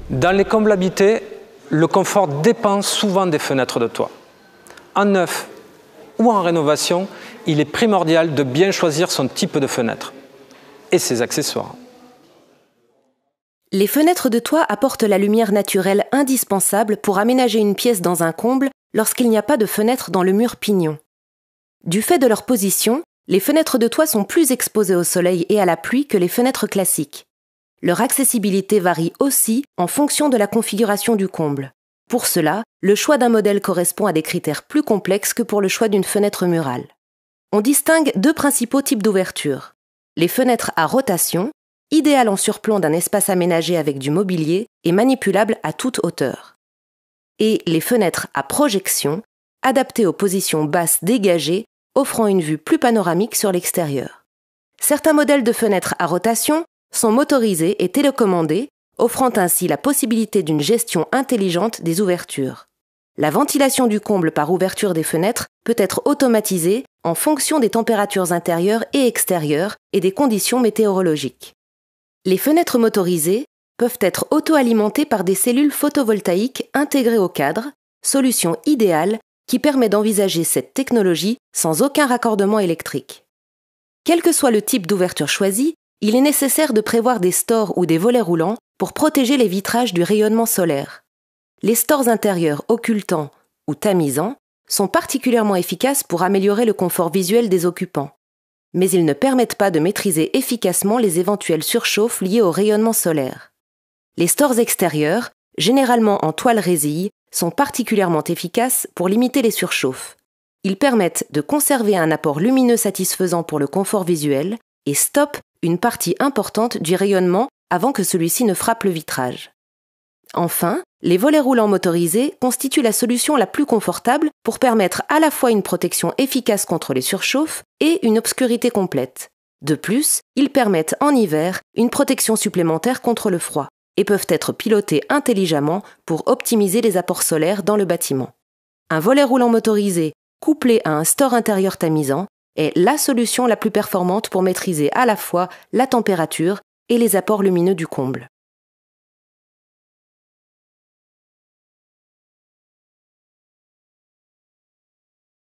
Dans les combles habités, le confort dépend souvent des fenêtres de toit. En neuf ou en rénovation, il est primordial de bien choisir son type de fenêtre et ses accessoires. Les fenêtres de toit apportent la lumière naturelle indispensable pour aménager une pièce dans un comble lorsqu'il n'y a pas de fenêtre dans le mur pignon. Du fait de leur position, les fenêtres de toit sont plus exposées au soleil et à la pluie que les fenêtres classiques. Leur accessibilité varie aussi en fonction de la configuration du comble. Pour cela, le choix d'un modèle correspond à des critères plus complexes que pour le choix d'une fenêtre murale. On distingue deux principaux types d'ouvertures. Les fenêtres à rotation, idéales en surplomb d'un espace aménagé avec du mobilier et manipulables à toute hauteur. Et les fenêtres à projection, adaptées aux positions basses dégagées, offrant une vue plus panoramique sur l'extérieur. Certains modèles de fenêtres à rotation sont motorisés et télécommandés, offrant ainsi la possibilité d'une gestion intelligente des ouvertures. La ventilation du comble par ouverture des fenêtres peut être automatisée en fonction des températures intérieures et extérieures et des conditions météorologiques. Les fenêtres motorisées peuvent être auto-alimentées par des cellules photovoltaïques intégrées au cadre, solution idéale qui permet d'envisager cette technologie sans aucun raccordement électrique. Quel que soit le type d'ouverture choisi, il est nécessaire de prévoir des stores ou des volets roulants pour protéger les vitrages du rayonnement solaire. Les stores intérieurs occultants ou tamisants sont particulièrement efficaces pour améliorer le confort visuel des occupants. Mais ils ne permettent pas de maîtriser efficacement les éventuelles surchauffes liées au rayonnement solaire. Les stores extérieurs, généralement en toile résille, sont particulièrement efficaces pour limiter les surchauffes. Ils permettent de conserver un apport lumineux satisfaisant pour le confort visuel et stoppent une partie importante du rayonnement avant que celui-ci ne frappe le vitrage. Enfin, les volets roulants motorisés constituent la solution la plus confortable pour permettre à la fois une protection efficace contre les surchauffes et une obscurité complète. De plus, ils permettent en hiver une protection supplémentaire contre le froid et peuvent être pilotés intelligemment pour optimiser les apports solaires dans le bâtiment. Un volet roulant motorisé couplé à un store intérieur tamisant est la solution la plus performante pour maîtriser à la fois la température et les apports lumineux du comble.